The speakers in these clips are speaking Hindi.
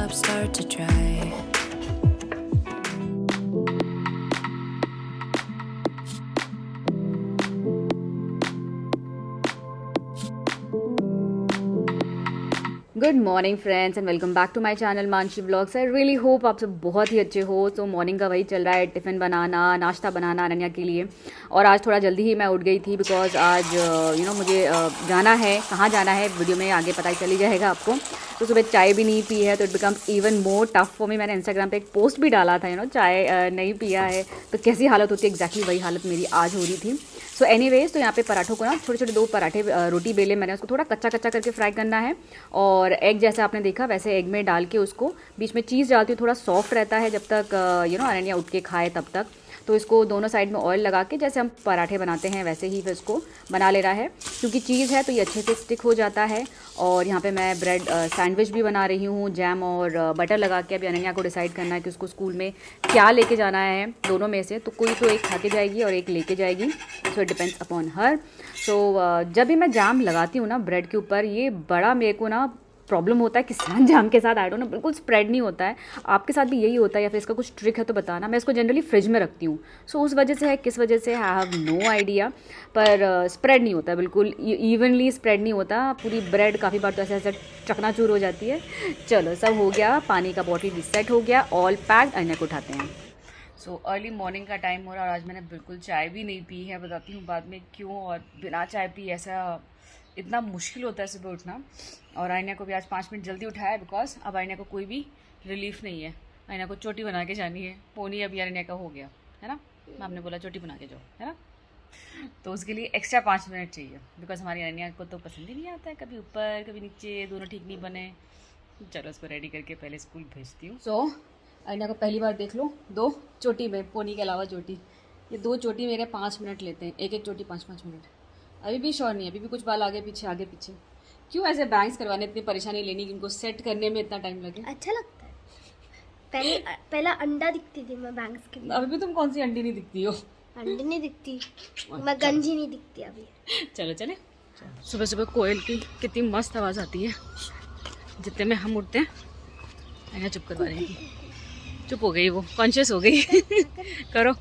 up, start to try. Good morning friends and welcome back to my channel Manshi blogs. I really hope आप सब बहुत ही अच्छे हो। तो मॉर्निंग का वही चल रहा है, टिफ़िन बनाना, नाश्ता बनाना अनन्या के लिए। और आज थोड़ा जल्दी ही मैं उठ गई थी बिकॉज आज मुझे जाना है। कहाँ जाना है वीडियो में आगे पता ही चली जाएगा आपको। तो सुबह चाय भी नहीं पी है तो it becomes even more tough for me. मैंने इंस्टाग्राम पे एक पोस्ट भी डाला था चाय नहीं पिया है तो कैसी हालत होती है, एग्जैक्टली वही हालत मेरी आज हो रही थी। सो एनीवेज, तो यहाँ पे पराठों को छोटे छोटे 2 पराठे रोटी बेले मैंने, उसको थोड़ा कच्चा कच्चा करके फ्राई करना है। और एग जैसा आपने देखा वैसे एग में डाल के उसको बीच में चीज़ डालती हूँ, थोड़ा सॉफ्ट रहता है जब तक अनन्या उठ के खाए तब तक। तो इसको दोनों साइड में ऑयल लगा के जैसे हम पराठे बनाते हैं वैसे ही फिर इसको बना ले रहा है। क्योंकि चीज़ है तो ये अच्छे से स्टिक हो जाता है। और यहाँ पे मैं ब्रेड सैंडविच भी बना रही हूँ, जैम और बटर लगा के। अभी अनन्या को डिसाइड करना है कि उसको स्कूल में क्या लेके जाना है दोनों में से। तो कोई तो एक खा के जाएगी और एक लेके जाएगी, so it depends upon her. So जब भी मैं जैम लगाती हूँ ना ब्रेड के ऊपर, ये बड़ा मेरे को प्रॉब्लम होता है किसान जाम के साथ। आई डोंट नो, बिल्कुल स्प्रेड नहीं होता है। आपके साथ भी यही होता है या फिर इसका कुछ ट्रिक है तो बताना। मैं इसको जनरली फ्रिज में रखती हूँ, सो उस वजह से है, किस वजह से आई हैव नो आइडिया। पर स्प्रेड नहीं होता, बिल्कुल इवनली स्प्रेड नहीं होता। पूरी ब्रेड काफ़ी बार तो ऐसे ऐसे चकनाचूर हो जाती है। चलो सब हो गया, पानी का बॉटल भी सेट हो गया, ऑल पैक्ड। अनन्या को उठाते हैं। सो अर्ली मॉर्निंग का टाइम हो रहा है और आज मैंने बिल्कुल चाय भी नहीं पी है। बताती हूँ बाद में क्यों। और बिना चाय पी ऐसा इतना मुश्किल होता है सुबह उठना। और अनन्या को भी आज 5 मिनट जल्दी उठाया बिकॉज अब अनन्या को कोई भी रिलीफ नहीं है। अनन्या को चोटी बना के जानी है। पोनी अभी अनन्या का हो गया है ना, मैम ने बोला चोटी बना के जाओ, है ना। तो उसके लिए एक्स्ट्रा 5 मिनट चाहिए बिकॉज हमारी अनन्या को तो पसंद ही नहीं आता है, कभी ऊपर कभी नीचे, दोनों ठीक नहीं बने। चलो उसको रेडी करके पहले स्कूल भेजती हूँ। सो अनन्या को पहली बार देख लो 2 चोटी में, पोनी के अलावा चोटी। ये 2 चोटी मेरे 5 मिनट लेते हैं, एक एक चोटी 5-5 मिनट। अभी भी श्योर नहीं है, अभी भी कुछ बाल आगे पीछे। क्यों ऐसे बैंग्स करवाने, इतनी परेशानी लेनी कि उनको सेट करने में इतना टाइम लगे। अच्छा लगता है। पहला अंडा दिखती थी मैं बैंग्स के लिए। अभी भी तुम कौन सी अंडी नहीं दिखती हो? अंडी नहीं दिखती, मैं गंजी नहीं दिखती अभी। चलो चले। सुबह सुबह कोयल की कितनी मस्त आवाज़ आती है। जितने में हम उठते हैं अनन्या चुप करवा रही है। चुप हो गई, वो कॉन्शियस हो गई। करो।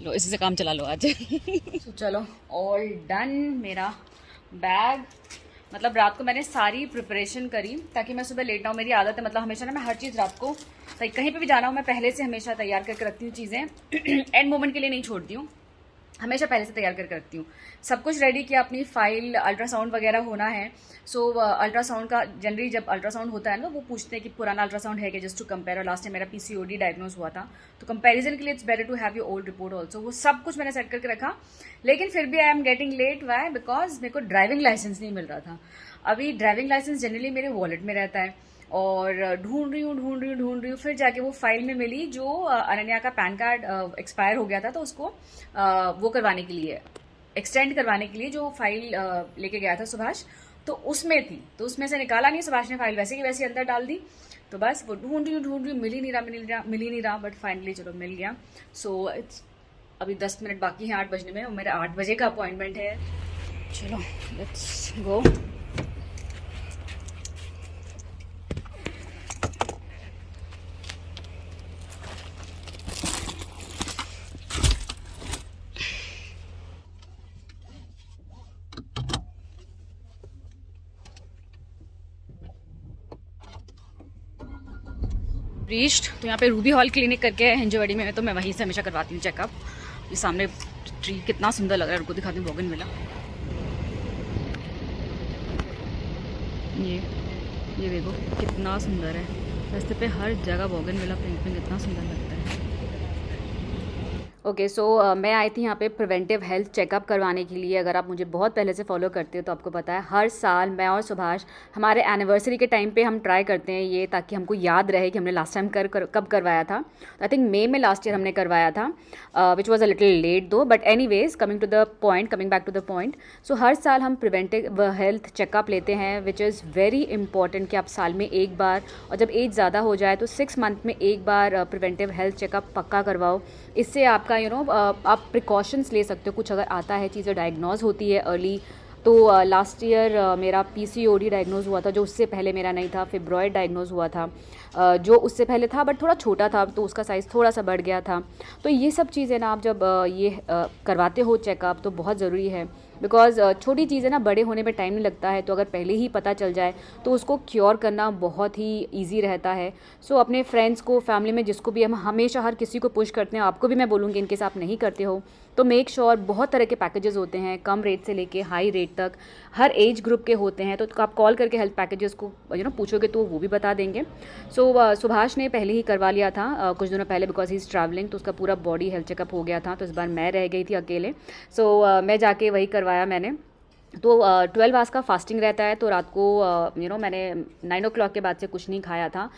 लो इसी से काम चला लो आज। तो चलो ऑल डन। मेरा बैग, मतलब रात को मैंने सारी प्रिपरेशन करी ताकि मैं सुबह लेट ना हूँ। मेरी आदत है, मतलब हमेशा मैं हर चीज़ रात को कहीं पे भी जाना हूँ मैं पहले से हमेशा तैयार करके रखती हूँ चीज़ें। एंड मोमेंट के लिए नहीं छोड़ती हूँ, हमेशा पहले से तैयार करके रखती हूँ। सब कुछ रेडी किया, अपनी फाइल, अल्ट्रासाउंड वगैरह होना है। सो अल्ट्रासाउंड का जनरली जब अल्ट्रासाउंड होता है ना वो पूछते हैं कि पुराना अल्ट्रासाउंड है कि जस्ट टू कंपेयर। और लास्ट टाइम मेरा PCOD डायग्नोज हुआ था तो कंपैरिजन के लिए it's better to have your old report also. वो सब कुछ मैंने सेट करके रखा, लेकिन फिर भी I am getting late. Why? Because मेरे को ड्राइविंग लाइसेंस नहीं मिल रहा था। अभी ड्राइविंग लाइसेंस जनरली मेरे वॉलेट में रहता है और ढूंढ रही हूँ। फिर जाके वो फाइल में मिली जो अनन्या का पैन कार्ड एक्सपायर हो गया था, तो उसको वो करवाने के लिए, एक्सटेंड करवाने के लिए जो फाइल लेके गया था सुभाष, तो उसमें थी। तो उसमें से निकाला नहीं सुभाष ने, फाइल वैसे की वैसे अंदर डाल दी। तो बस वो ढूंढ रही हूँ, मिल ही नहीं रहा, बट फाइनली चलो मिल गया। सो इट्स अभी 10 मिनट बाकी हैं 8 बजने में, और मेरा 8 बजे का अपॉइंटमेंट है। चलो लेट्स गो। रीच्ड। तो यहाँ पे रूबी हॉल क्लिनिक करके है हिंजवाड़ी में, तो मैं वहीं से हमेशा करवाती हूँ चेकअप। ये सामने ट्री कितना सुंदर लग रहा है, उनको दिखाती हूँ, बोगनविला। ये देखो कितना सुंदर है, रास्ते पे हर जगह बोगनविला पेंटिंग, कितना सुंदर लगता है। ओके, सो मैं आई थी यहाँ पे प्रिवेंटिव हेल्थ चेकअप करवाने के लिए। अगर आप मुझे बहुत पहले से फॉलो करते हो तो आपको पता है हर साल मैं और सुभाष हमारे एनिवर्सरी के टाइम पे हम ट्राई करते हैं ये, ताकि हमको याद रहे कि हमने लास्ट टाइम कब करवाया था। आई थिंक मई में लास्ट ईयर हमने करवाया था, which was a little late though, but anyways coming back to the point. So हर साल हम प्रिवेंटिव हेल्थ चेकअप लेते हैं, विच इज़ वेरी इंपॉर्टेंट कि आप साल में एक बार, और जब एज ज़्यादा हो जाए तो 6 मंथ में एक बार प्रिवेंटिव हेल्थ चेकअप पक्का करवाओ। इससे आपका आप प्रिकॉशंस ले सकते हो, कुछ अगर आता है, चीज़ें डायग्नोज होती है अर्ली तो लास्ट ईयर मेरा PCOD डायग्नोज हुआ था, जो उससे पहले मेरा नहीं था। फिब्रॉयड डायग्नोज हुआ था, जो उससे पहले था बट थोड़ा छोटा था, तो उसका साइज़ थोड़ा सा बढ़ गया था। तो ये सब चीज़ें ना आप जब ये करवाते हो चेकअप तो बहुत ज़रूरी है, बिकॉज़ छोटी चीज़ें ना बड़े होने में टाइम नहीं लगता है, तो अगर पहले ही पता चल जाए तो उसको क्योर करना बहुत ही ईजी रहता है। सो अपने फ्रेंड्स को, फैमिली में जिसको भी, हम हमेशा हर किसी को पुश करते हैं, आपको भी मैं बोलूँगी इनकेस आप नहीं करते हो तो मेक श्योर बहुत तरह के पैकेजेस होते हैं, कम रेट से लेके हाई रेट तक, हर एज ग्रुप के होते हैं। तो आप कॉल करके हेल्थ पैकेजेस को पूछोगे तो वो भी बता देंगे। सो सुभाष ने पहले ही करवा लिया था कुछ दिनों पहले, बिकॉज ही इज़ ट्रैवलिंग, तो उसका पूरा बॉडी हेल्थ चेकअप हो गया था। तो इस बार मैं रह गई थी अकेले, सो मैं जाके वही करवाया मैंने। तो 12 आवर्स का फास्टिंग रहता है, तो रात को मैंने 9 o'clock के बाद से कुछ नहीं खाया था।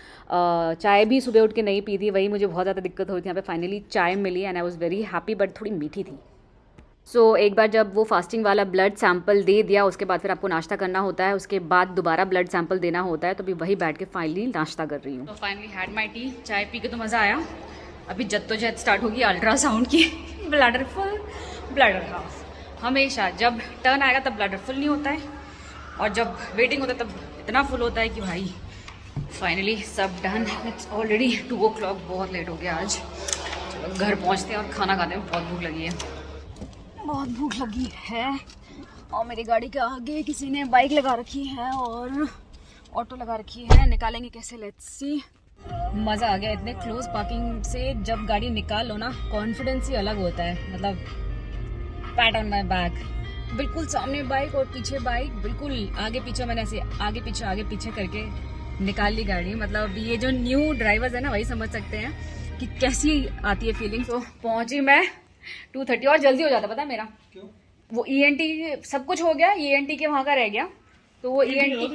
चाय भी सुबह उठ के नहीं पी थी, वही मुझे बहुत ज़्यादा दिक्कत हो रही थी। यहाँ पे फाइनली चाय मिली and I was very happy, but थोड़ी मीठी थी। सो एक बार जब वो फास्टिंग वाला ब्लड सैंपल दे दिया, उसके बाद फिर आपको नाश्ता करना होता है, उसके बाद दोबारा ब्लड सैंपल देना होता है। तो अभी वही बैठ के फाइनली नाश्ता कर रही हूँ। तो फाइनली हैड माई टी, चाय पी के तो मज़ा आया। अभी जद्दोजहद स्टार्ट होगी अल्ट्रासाउंड की। Bladder full, bladder half. हमेशा जब टर्न आएगा तब ब्लडर फुल नहीं होता है, और जब वेटिंग होता है तब इतना फुल होता है कि भाई फाइनली सब डन। इट्स ऑलरेडी 2 o'clock, बहुत लेट हो गया आज। चलो घर पहुंचते हैं और खाना खाते हैं, बहुत भूख लगी है, बहुत भूख लगी है। और मेरी गाड़ी के आगे किसी ने बाइक लगा रखी है और ऑटो लगा रखी है, निकालेंगे कैसे, लेट्स सी। मज़ा आ गया इतने क्लोज पार्किंग से। जब गाड़ी निकाल लो ना, कॉन्फिडेंस ही अलग होता है। मतलब पैट ऑन माई बैक, बिल्कुल सामने बाइक और पीछे बाइक, बिल्कुल आगे पीछे, मैंने ऐसे आगे पीछे करके निकाल ली गाड़ी। मतलब ये जो न्यू ड्राइवर्स है ना, वही समझ सकते हैं कि कैसी आती है फीलिंग। तो पहुंची मैं 2:30, और जल्दी हो जाता पता है मेरा। क्यों? वो ENT सब कुछ हो गया, ENT के वहाँ का रह गया। तो वो ENT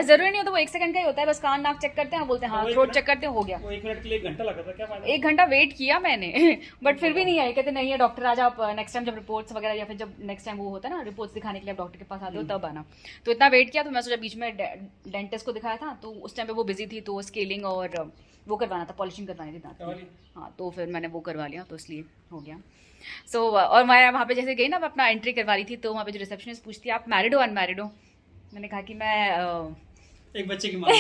जरूरी नहीं होता, वो 1 सेकंड का ही होता है, बस कान नाक चेक करते हैं, बोलते हैं हाँ, थ्रोट चेक करते हैं, हो गया। 1 मिनट के लिए 1 घंटा लगा था, क्या फायदा? 1 घंटा वेट किया मैंने बट फिर भी नहीं आई। कहते नहीं है डॉक्टर, आज आप नेक्स्ट टाइम जब रिपोर्ट्स वगैरह, या फिर जब नेक्स्ट टाइम वो होता है ना रिपोर्ट्स दिखाने के लिए आप डॉक्टर के पास आते हो तब आना। तो इतना वेट किया, तो मैं सोचा बीच में डेंटिस्ट को दिखाया था, तो उस टाइम पे वो बिजी थी, तो स्केलिंग और वो करवाना था, पॉलिशिंग करवानी थी दांत की। हाँ, तो फिर मैंने वो करवा लिया, तो इसलिए हो गया। सो और मैं वहाँ पे जैसे गई ना, मैं अपना एंट्री करवा रही थी, तो वहाँ पे जो रिसेप्शनिस्ट पूछती है आप मैरिड हो अनमैरिड हो। मैंने कहा कि मैं एक बच्चे की माँ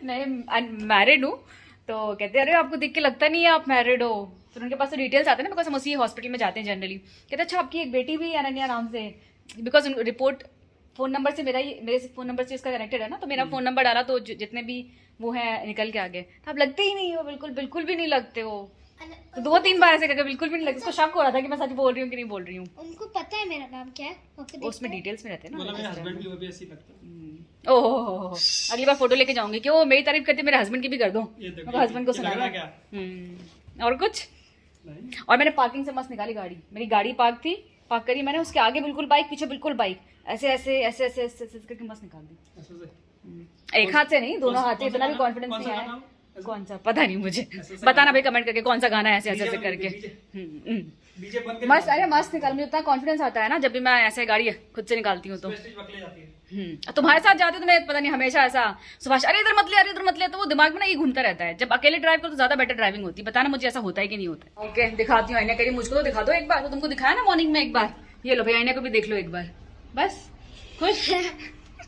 नहीं अनमैरिड हूँ। तो कहते अरे आपको देख के लगता नहीं है आप मैरिड हो। फिर उनके पास तो डिटेल्स आते हैं ना, बिकॉज हम उसी हॉस्पिटल में जाते हैं जनरली। कहते अच्छा आपकी एक बेटी भी है अनन्या नाम से, बिकॉज रिपोर्ट फ़ोन नंबर से मेरे फ़ोन नंबर से इसका कनेक्टेड है ना, तो मेरा फ़ोन नंबर डाला तो जितने भी वो हैं निकल के आ गए। तो आप लगते ही नहीं हो, बिल्कुल भी नहीं लगते हो। तो 2-3 बार ऐसे करके बिल्कुल भी नहीं लगता। उसको शक हो रहा था कि मैं सच बोल रही हूँ कि नहीं बोल रही हूँ। उनको पता है मेरा नाम क्या है, उसमें डिटेल्स में रहते हैं ना। मेरा हस्बैंड भी वो भी ऐसी लगता है। ओह, अगली बार फोटो लेके जाऊंगी कि वो मेरी तारीफ करते, मेरे हस्बैंड की भी कर दो, मेरे हस्बैंड को सुनाना क्या। और कुछ नहीं। और मैंने पार्किंग से मस्त निकाली गाड़ी, मेरी गाड़ी पार्क करी मैंने, उसके आगे बिल्कुल बाइक, पीछे बिल्कुल बाइक, ऐसे करके मस्त निकाल दी। एक हाथ से नहीं, दोनों हाथ से। इतना भी कॉन्फिडेंस नहीं आया। कौन सा पता नहीं मुझे, बताना भाई कमेंट करके कौन सा गाना है ऐसे करके। मस्त, अरे मस्त निकाल। मुझे इतना कॉन्फिडेंस आता है ना जब भी मैं ऐसे गाड़ी खुद से निकालती हूँ। तो तुम्हारे साथ जाती हूँ तो मैं पता नहीं हमेशा ऐसा, सुभाष अरे इधर मत ले, तो वो दिमाग में ना ये घूमता रहता है। जब अकेले ड्राइव करो तो ज्यादा बेटर ड्राइविंग होती है। बताना मुझे ऐसा होता है कि नहीं होता है। ओके, दिखाती हूँ। आईना करी मुझको तो दिखा दो एक बार, तो तुमको दिखाया ना मॉर्निंग में एक बार। ये लो भाई, आईने को भी देख लो एक बार, बस खुश।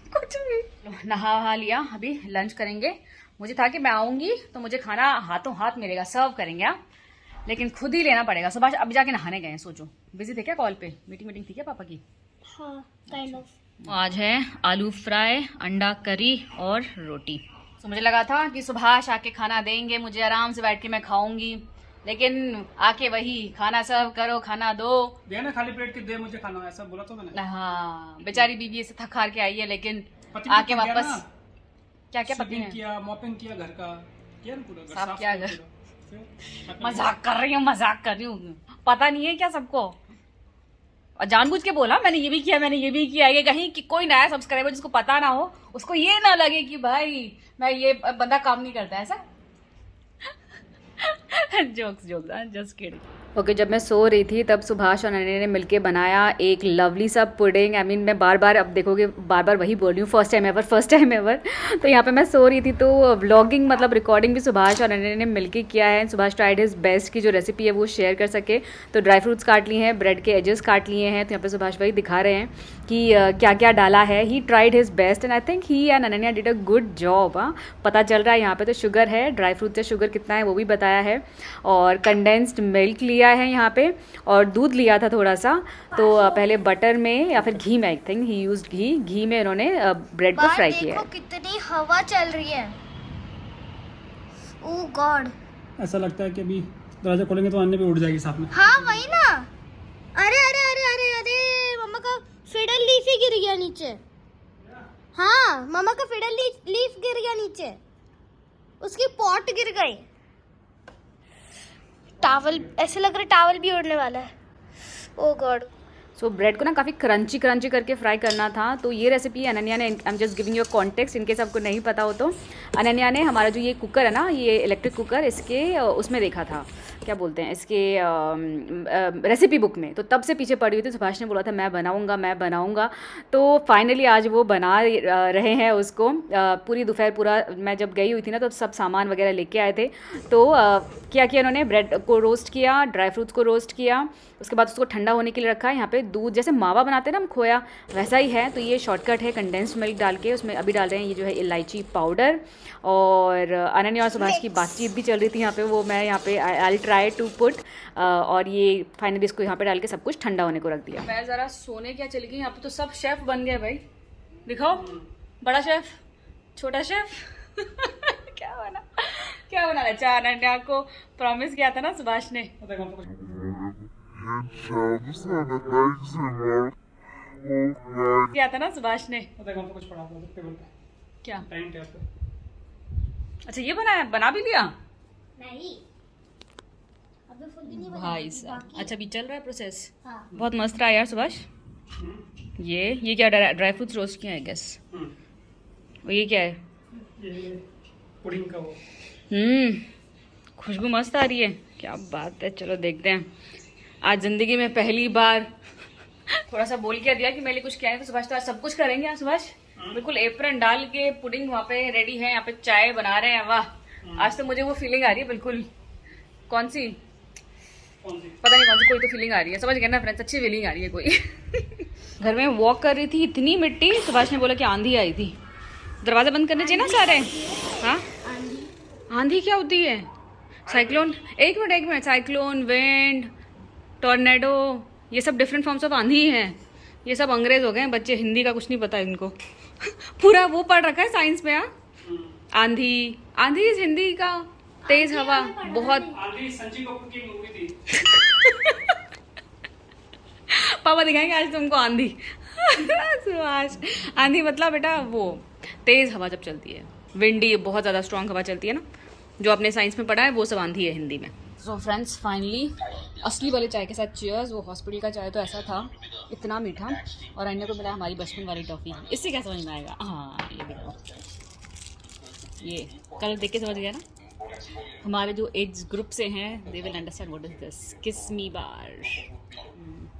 कुछ भी। नहा वहा लिया, अभी लंच करेंगे। मुझे था कि मैं आऊंगी तो मुझे खाना हाथों हाथ मिलेगा, सर्व करेंगे आप, लेकिन खुद ही लेना पड़ेगा। सुभाष अभी जाके नहाने गए हैं। सोचो बिजी थे क्या कॉल पे, मीटिंग थी क्या पापा की? हाँ, काइंड ऑफ। आज है आलू फ्राई, अंडा करी और रोटी। तो मुझे लगा था कि सुभाष आके खाना देंगे मुझे, आराम से बैठ के मैं खाऊंगी, लेकिन आके वही खाना सर्व करो, खाना दो। दे ना, खाली पेट के दे मुझे खाना, ऐसा बोला तो मैंने। हाँ, बेचारी बीवी से थक हार के आई है, लेकिन आके वापस क्या पति ने किया, मॉपिंग किया, घर का किया ना, पूरा घर साफ किया। घर मजाक कर रही हूँ, पता नहीं है क्या सबको। और जानबूझ के बोला मैंने ये भी किया, ये कहीं कि कोई नया सब्सक्राइबर जिसको पता ना हो, उसको ये ना लगे कि भाई मैं ये बंदा काम नहीं करता ऐसा। Jokes just kidding. ओके जब मैं सो रही थी तब सुभाष और अनन्या ने मिलके बनाया एक लवली सा पुडिंग। आई मीन मैं बार बार, अब देखोगे बार बार वही बोल रही हूँ, फर्स्ट टाइम एवर। तो यहाँ पे मैं सो रही थी तो व्लॉगिंग मतलब रिकॉर्डिंग भी सुभाष और अनन्या ने मिलके किया है। सुभाष ट्राइड हिज बेस्ट की जो रेसिपी है वो शेयर कर सके। तो ड्राई फ्रूट्स काट लिए हैं, ब्रेड के एजेस काट लिए हैं। तो यहाँ पे सुभाष वही दिखा रहे हैं कि क्या क्या डाला है। He tried his best and I think he and Ananya did a good job. हाँ, पता चल रहा है यहाँ पे तो शुगर है, ड्राई फ्रूट से शुगर कितना है वो भी बताया है। और कंडेंस्ड मिल्क लिया है यहाँ पे और दूध लिया था थोड़ा सा। तो पहले बटर में या फिर घी में, आई थिंक ही यूज्ड घी में इन्होंने ब्रेड को फ्राई किया है। कितनी हवा चल रही है, ओह गॉड। ऐसा लगता है कि अभी दरवाजा खोलेंगे तो अन्य भी उड़ जाएगी साथ में। हाँ वही ना, अरे अरे अरे अरे अरे मम्मा का फिडल लीफ ही गिर गया नीचे। हाँ मम्मा का फिडल लीफ गिर गया नीचे, उसकी पॉट गिर गई। टावल, ऐसे लग रहा है टावल भी उड़ने वाला है। ओह गॉड। सो ब्रेड को ना काफ़ी क्रंची करके फ्राई करना था। तो ये रेसिपी अनन्या ने, I am just giving you a context इनके सबको नहीं पता हो तो, अनन्या ने हमारा जो ये कुकर है ना, ये इलेक्ट्रिक कुकर, इसके उसमें देखा था, क्या बोलते हैं इसके रेसिपी बुक में। तो तब से पीछे पड़ी हुई थी। सुभाष ने बोला था मैं बनाऊंगा। तो फाइनली आज वो बना रहे हैं उसको। पूरी दोपहर पूरा मैं जब गई हुई थी ना तो सब सामान वगैरह लेके आए थे। तो क्या किया उन्होंने, ब्रेड को रोस्ट किया, ड्राई फ्रूट्स को रोस्ट किया, उसके बाद उसको ठंडा होने के लिए रखा है। यहाँ पे दूध जैसे मावा बनाते हैं ना हम, खोया, वैसा ही है। तो ये शॉर्टकट है, कंडेंस्ड मिल्क डाल के उसमें अभी डाल रहे हैं ये जो है इलायची पाउडर। और अनन्या और सुभाष की बातचीत भी चल रही थी यहाँ पे, वो मैं यहाँ पे आई ट्राई टू पुट। और ये फाइनली इसको यहाँ पे डाल के सब कुछ ठंडा होने को रख दिया। मैं ज़रा सोने क्या चली गई, यहाँ पे तो सब शेफ़ बन गए भाई। दिखाओ, बड़ा शेफ़, छोटा शेफ़ क्या बनाना चाहा। अनन्या को प्रॉमिस किया था ना सुभाष ने, कुछ पड़ा था टेबल पे, क्या डाइनिंग टेबल पे। अच्छा ये बना भी लिया नहीं, अभी फुल भी नहीं बना भाई साहब। अच्छा अभी चल रहा है प्रोसेस। हाँ। बहुत मस्त रहा यार सुभाष। ये क्या ड्राई फ्रूट्स रोस्ट किया है गेस। और ये क्या है, ये पुडिंग का वो। खुशबू मस्त आ रही है, क्या बात है। चलो देखते हैं। आज ज़िंदगी में पहली बार थोड़ा सा बोल के दिया कि मेरे लिए कुछ क्या है। तो सुभाष तो आज सब कुछ करेंगे। सुभाष बिल्कुल एप्रन डाल के पुडिंग वहाँ पे रेडी है, यहाँ पे चाय बना रहे हैं। वाह, आज तो मुझे वो फीलिंग आ रही है बिल्कुल। कौन सी पता नहीं कौन सी, कोई तो फीलिंग आ रही है, समझ गए ना फ्रेंड्स, अच्छी फीलिंग आ रही है कोई। घर में वॉक कर रही थी, इतनी मिट्टी। सुभाष ने बोला कि आंधी आई थी। दरवाजा बंद करने चाहिए ना सारे। हाँ, आंधी क्या होती है? साइक्लोन, एक मिनट, साइक्लोन, विंड, टॉर्नेडो, ये सब डिफरेंट फॉर्म्स ऑफ आंधी ही हैं। ये सब अंग्रेज हो गए हैं बच्चे, हिंदी का कुछ नहीं पता इनको। पूरा वो पढ़ रखा है साइंस में। हाँ, आंधी इस हिंदी का तेज हवा, बहुत। आंधी संजीव कपूर की मूवी थी। पापा दिखाएंगे आज तुमको आंधी। सुभाष, आंधी मतलब बेटा वो तेज हवा जब चलती है, विंडी, बहुत ज़्यादा स्ट्रॉन्ग हवा चलती है ना, जो आपने साइंस में पढ़ा है वो सब आंधी है हिंदी में। सो फ्रेंड्स फाइनली असली वाले चाय के साथ चीयर्स। वो हॉस्पिटल का चाय तो ऐसा था, इतना मीठा। और अन्य को मिला हमारी बचपन वाली टॉफ़ी। इससे क्या समझ में आएगा? हाँ ये देखो, ये कलर देख के समझ गया ना। हमारे जो एज ग्रुप से हैं they will understand what is this. किस्मी बार,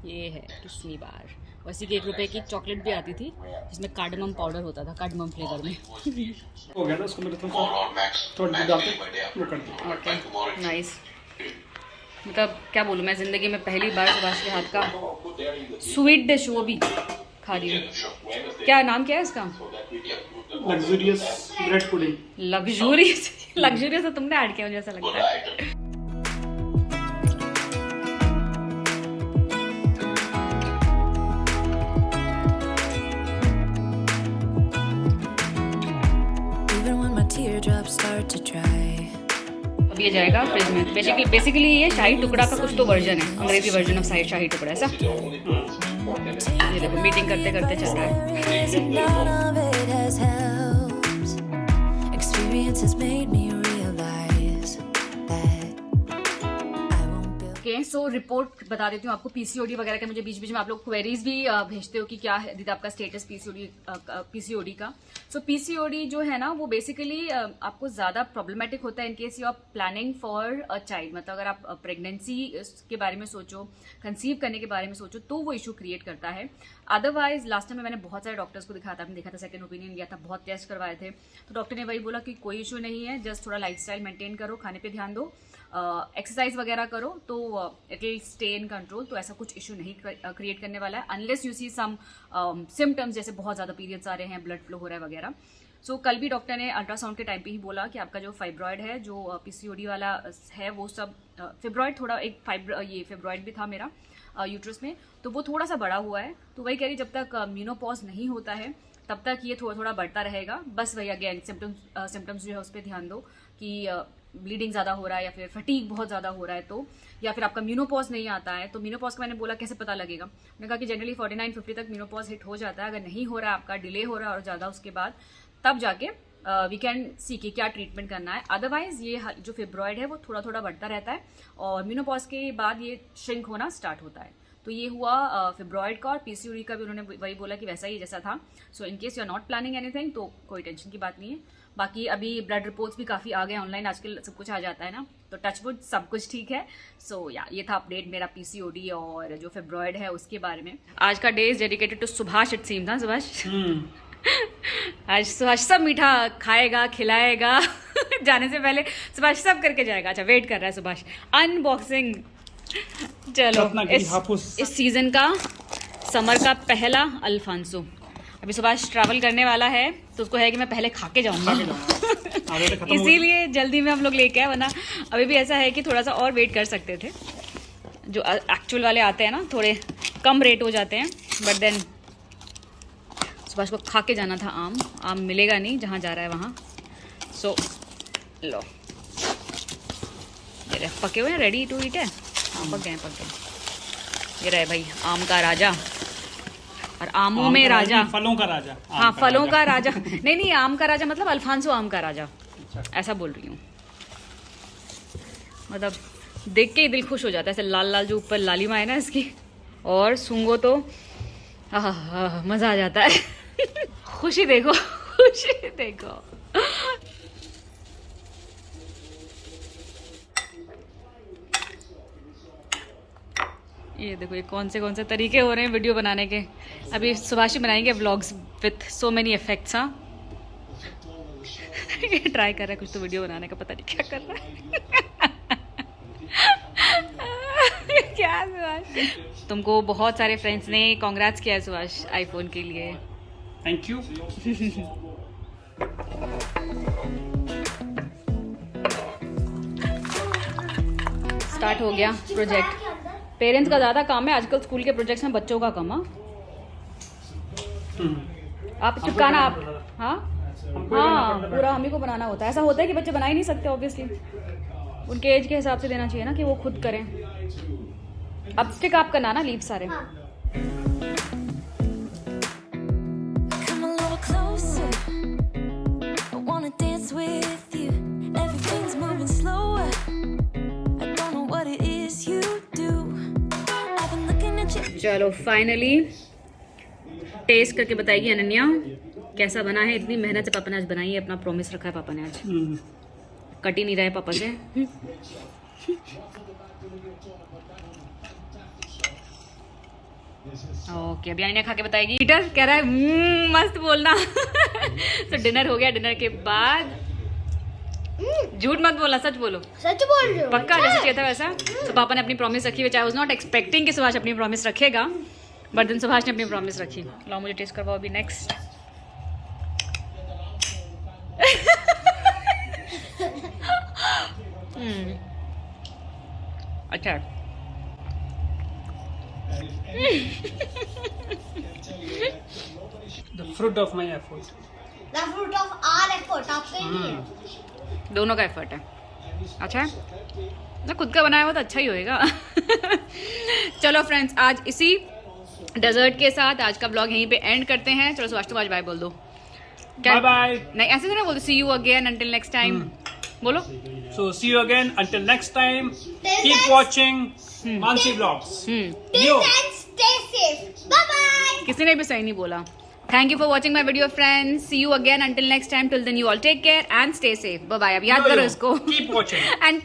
ये है किस्मी बार। वैसे कि 1 रुपए की चॉकलेट भी आती थी जिसमें कार्डमम पाउडर होता था, कार्डमम फ्लेवर में। हो गया ना, उसको मेरे थोड़ा डाल के वो कर दिया। नाइस। मतलब क्या बोलूँ मैं, ज़िंदगी में पहली बार सुभाष के हाथ का स्वीट डिश वो भी खा रही हूँ। क्या नाम क्या है इसका? Luxurious bread pudding. लग्जूरियस तो तुमने ऐड किया मुझे ऐसा लगता है। अब ये जाएगा फ्रिज में। बेसिकली ये शाही टुकड़ा का कुछ तो वर्जन है, अंग्रेजी वर्जन ऑफ शाही टुकड़ा ऐसा। ये देखो मीटिंग करते करते चल रहा है। ओके ओके, सो रिपोर्ट बता देती हूँ आपको। पीसीओडी वगैरह के मुझे बीच बीच में आप लोग क्वेरीज भी भेजते हो कि क्या है दीदी आपका स्टेटस पीसीओडी का। सो पीसीओडी जो है ना वो बेसिकली आपको ज़्यादा प्रॉब्लमेटिक होता है in case you are planning for a child. मतलब अगर आप प्रेगनेंसी के बारे में सोचो, कंसीव करने के बारे में सोचो, तो वो इशू क्रिएट करता है। अदरवाइज लास्ट टाइम में मैंने बहुत सारे डॉक्टर्स को दिखाया था, आपने देखा था, सेकंड ओपिनियन लिया था, बहुत टेस्ट करवाए थे, तो डॉक्टर ने वही बोला कि कोई इशू नहीं है, जस्ट थोड़ा लाइफस्टाइल मेंटेन करो, खाने पे ध्यान दो, एक्सरसाइज वगैरह करो, तो it will stay in control. तो ऐसा कुछ इशू नहीं क्रिएट करने वाला है unless you see some symptoms, जैसे बहुत ज़्यादा पीरियड्स आ रहे हैं, ब्लड फ्लो हो रहा है वगैरह। सो कल भी डॉक्टर ने अल्ट्रासाउंड के टाइम पे ही बोला कि आपका जो फाइब्रॉयड है, जो पीसीओडी वाला है, वो सब फाइब्रॉयड थोड़ा एक फाइब्रॉयड भी था मेरा यूट्रस में, तो वो थोड़ा सा बड़ा हुआ है। तो वही कह रही जब तक मेनोपॉज नहीं होता है तब तक ये थोड़ा थोड़ा बढ़ता रहेगा। बस वही अगेन सिम्टम्स जो है उस पर ध्यान दो कि ब्लीडिंग ज़्यादा हो रहा है या फिर फटीग बहुत ज़्यादा हो रहा है, तो या फिर आपका मेनोपॉज नहीं आता है। तो मेनोपॉज का मैंने बोला कैसे पता लगेगा, मैंने कहा कि जनरली 49-50 तक मेनोपॉज हिट हो जाता है। अगर नहीं हो रहा है आपका, डिले हो रहा है और ज़्यादा, उसके बाद तब जाके वी कैन सी कि क्या ट्रीटमेंट करना है। अदरवाइज ये जो फिब्रॉयड है वो थोड़ा थोड़ा बढ़ता रहता है और मेनोपॉज के बाद ये श्रिंक होना स्टार्ट होता है। तो ये हुआ फिब्रॉयड का, और पीसीओडी का भी उन्होंने वही बोला कि वैसा ही जैसा था। So in case you are not planning anything तो कोई टेंशन की बात नहीं है। बाकी अभी ब्लड रिपोर्ट्स भी काफ़ी आ गए ऑनलाइन, आजकल सब कुछ आ जाता है ना, तो टचवुड सब कुछ ठीक है। सो या ये था अपडेट मेरा पीसीओडी और जो फिब्रॉयड है उसके बारे में। आज का day is dedicated to Subhash, it seem था सुभाष। आज सुभाष सब मीठा खाएगा, खिलाएगा जाने से पहले सुभाष सब करके जाएगा। अच्छा वेट कर रहा है सुभाष, अनबॉक्सिंग। चलो इस सीजन का समर का पहला अल्फांसो। अभी सुभाष ट्रैवल करने वाला है तो उसको है कि मैं पहले खा के जाऊंगा इसीलिए जल्दी में हम लोग लेके आए, वरना अभी भी ऐसा है कि थोड़ा सा और वेट कर सकते थे। जो एक्चुअल वाले आते हैं ना थोड़े कम रेट हो जाते हैं, बट देन सुभाष को खा के जाना था। आम मिलेगा नहीं जहाँ जा रहा है वहाँ। सो लो ये पके हुए हैं, रेडी टू ईट है। हाँ पक गए। ये रहे भाई आम का राजा, और आमों में राजा, फलों का राजा। हाँ फलों का राजा नहीं आम का राजा मतलब अल्फांसो आम का राजा, ऐसा बोल रही हूँ। मतलब देख के ही दिल खुश हो जाता है, ऐसे लाल लाल जो ऊपर लालिमा है ना इसकी, और सूंघो तो मजा आ जाता है खुशी देखो, खुशी देखो। ये देखो ये कौन से तरीके हो रहे हैं वीडियो बनाने के। अभी सुभाष बनाएंगे vlogs with so many effects. हाँ ये ट्राई कर रहा है कुछ तो वीडियो बनाने का, पता नहीं क्या कर रहा है क्या सुभाष, तुमको बहुत सारे फ्रेंड्स ने कांग्रेट्स किया है सुभाष आईफोन के लिए, थैंक यू। स्टार्ट हो गया प्रोजेक्ट। पेरेंट्स का ज़्यादा काम है आजकल, स्कूल के प्रोजेक्ट्स में बच्चों का कम। आप चिपकाना आप, हाँ पूरा हम ही को बनाना होता है। ऐसा होता है कि बच्चे बना ही नहीं सकते ऑब्वियसली, उनके एज के हिसाब से देना चाहिए ना कि वो खुद करें। अब स्टिक आप करना ना लीव सारे। चलो फाइनली टेस्ट करके बताएगी अनन्या कैसा बना है। इतनी मेहनत से पापा ने आज बनाई है, अपना प्रॉमिस रखा है पापा ने आज, कट ही नहीं रहा है पापा से। ओके अभी अनन्या खा के बताएगी। हीटर कह रहा है मस्त बोलना तो डिनर हो गया, डिनर के बाद झूठ मत बोलना, सच बोलो। सच बोल रही हूँ पक्का जैसे चाहिए था वैसा। तो पापा ने अपनी प्रॉमिस रखी, which I was not expecting कि सुभाष अपनी प्रॉमिस रखेगा, बट देन सुभाष ने अपनी प्रॉमिस रखी। लो मुझे टेस्ट करवाओ अभी नेक्स्ट। अच्छा The fruit of my effort. The fruit of our effort, आपके लिए। दोनों का एफर्ट है। अच्छा है ना, खुद का बनाया हुआ तो अच्छा ही होएगा। चलो फ्रेंड्स आज इसी डेजर्ट के साथ आज का ब्लॉग यहीं पे एंड करते हैं। चलो सुभाष तुम आज बाय बोल दो। Bye bye. नहीं ऐसे तो ना बोलते, see you again until next time. बोलो So see you again. Until next time, Till keep next- watching Mansi Vlogs. Till Yo. then, stay safe. Bye-bye. किसी ने भी सही नहीं बोला. Thank you for watching my video, friends. See you again until next time. Till then, you all take care and stay safe. Bye bye. अब याद Yo, करो yo. इसको. Keep watching. And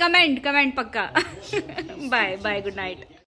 comment पक्का. Bye bye. Good night.